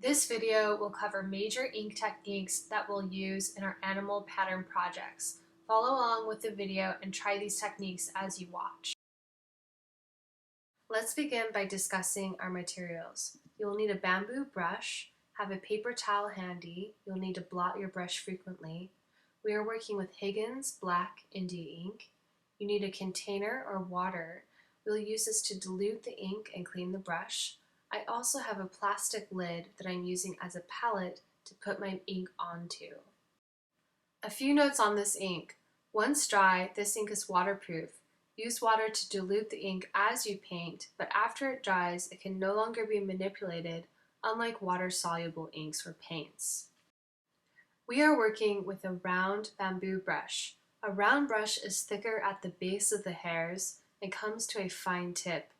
This video will cover major ink techniques that we'll use in our animal pattern projects. Follow along with the video and try these techniques as you watch. Let's begin by discussing our materials. You'll need a bamboo brush, have a paper towel handy, you'll need to blot your brush frequently. We are working with Higgins Black India ink. You need a container or water. We'll use this to dilute the ink and clean the brush. I also have a plastic lid that I'm using as a palette to put my ink onto. A few notes on this ink. Once dry, this ink is waterproof. Use water to dilute the ink as you paint, but after it dries, it can no longer be manipulated, unlike water-soluble inks or paints. We are working with a round bamboo brush. A round brush is thicker at the base of the hairs and comes to a fine tip.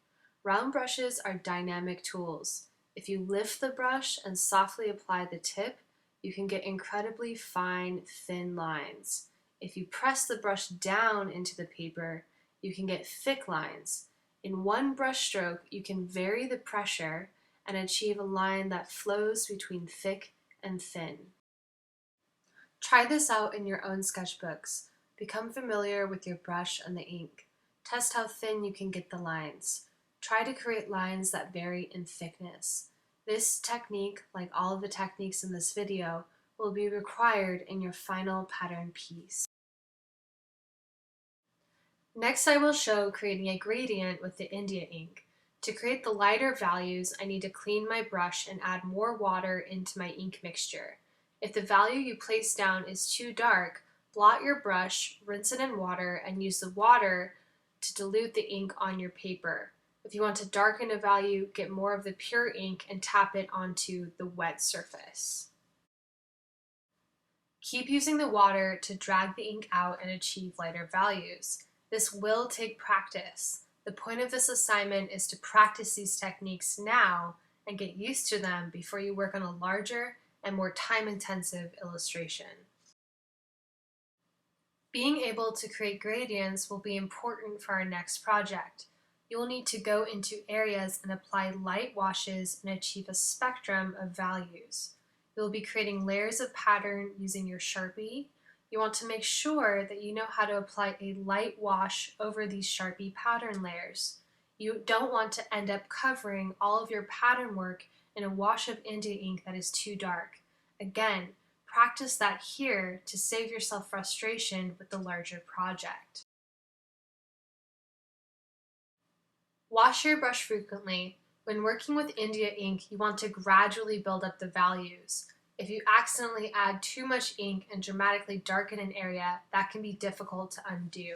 Round brushes are dynamic tools. If you lift the brush and softly apply the tip, you can get incredibly fine, thin lines. If you press the brush down into the paper, you can get thick lines. In one brush stroke, you can vary the pressure and achieve a line that flows between thick and thin. Try this out in your own sketchbooks. Become familiar with your brush and the ink. Test how thin you can get the lines. Try to create lines that vary in thickness. This technique, like all of the techniques in this video, will be required in your final pattern piece. Next, I will show creating a gradient with the India ink. To create the lighter values, I need to clean my brush and add more water into my ink mixture. If the value you place down is too dark, blot your brush, rinse it in water, and use the water to dilute the ink on your paper. If you want to darken a value, get more of the pure ink and tap it onto the wet surface. Keep using the water to drag the ink out and achieve lighter values. This will take practice. The point of this assignment is to practice these techniques now and get used to them before you work on a larger and more time-intensive illustration. Being able to create gradients will be important for our next project. You will need to go into areas and apply light washes and achieve a spectrum of values. You will be creating layers of pattern using your Sharpie. You want to make sure that you know how to apply a light wash over these Sharpie pattern layers. You don't want to end up covering all of your pattern work in a wash of India ink that is too dark. Again, practice that here to save yourself frustration with the larger project. Wash your brush frequently. When working with India ink, you want to gradually build up the values. If you accidentally add too much ink and dramatically darken an area, that can be difficult to undo.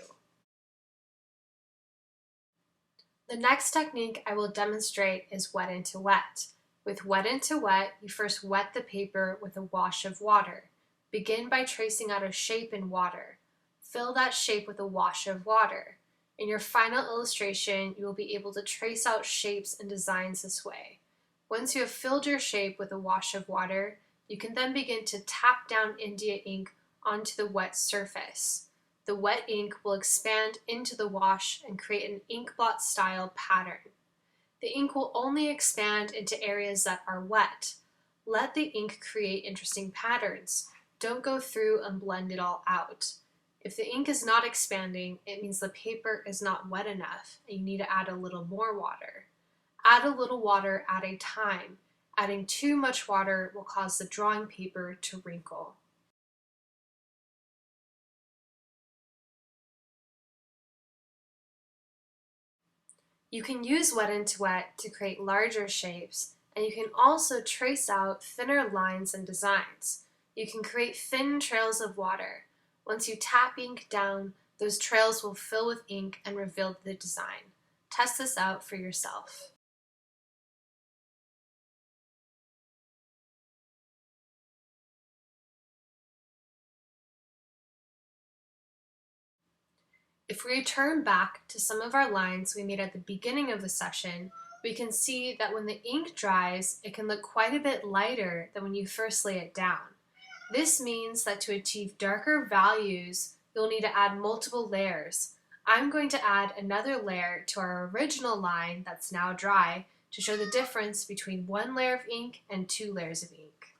The next technique I will demonstrate is wet into wet. With wet into wet, you first wet the paper with a wash of water. Begin by tracing out a shape in water. Fill that shape with a wash of water. In your final illustration, you will be able to trace out shapes and designs this way. Once you have filled your shape with a wash of water, you can then begin to tap down India ink onto the wet surface. The wet ink will expand into the wash and create an ink blot style pattern. The ink will only expand into areas that are wet. Let the ink create interesting patterns. Don't go through and blend it all out. If the ink is not expanding, it means the paper is not wet enough and you need to add a little more water. Add a little water at a time. Adding too much water will cause the drawing paper to wrinkle. You can use wet into wet to create larger shapes, and you can also trace out thinner lines and designs. You can create thin trails of water. Once you tap ink down, those trails will fill with ink and reveal the design. Test this out for yourself. If we return back to some of our lines we made at the beginning of the session, we can see that when the ink dries, it can look quite a bit lighter than when you first lay it down. This means that to achieve darker values, you'll need to add multiple layers. I'm going to add another layer to our original line that's now dry to show the difference between one layer of ink and 2 layers of ink.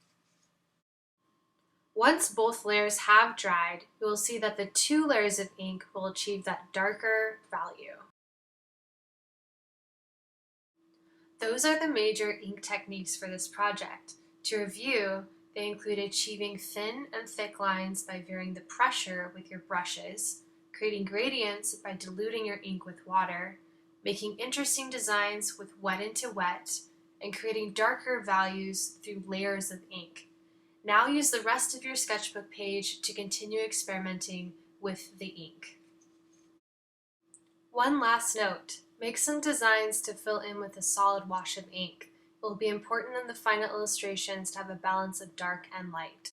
Once both layers have dried, you will see that the 2 layers of ink will achieve that darker value. Those are the major ink techniques for this project. To review, they include achieving thin and thick lines by varying the pressure with your brushes, creating gradients by diluting your ink with water, making interesting designs with wet into wet, and creating darker values through layers of ink. Now use the rest of your sketchbook page to continue experimenting with the ink. One last note, make some designs to fill in with a solid wash of ink. It will be important in the final illustrations to have a balance of dark and light.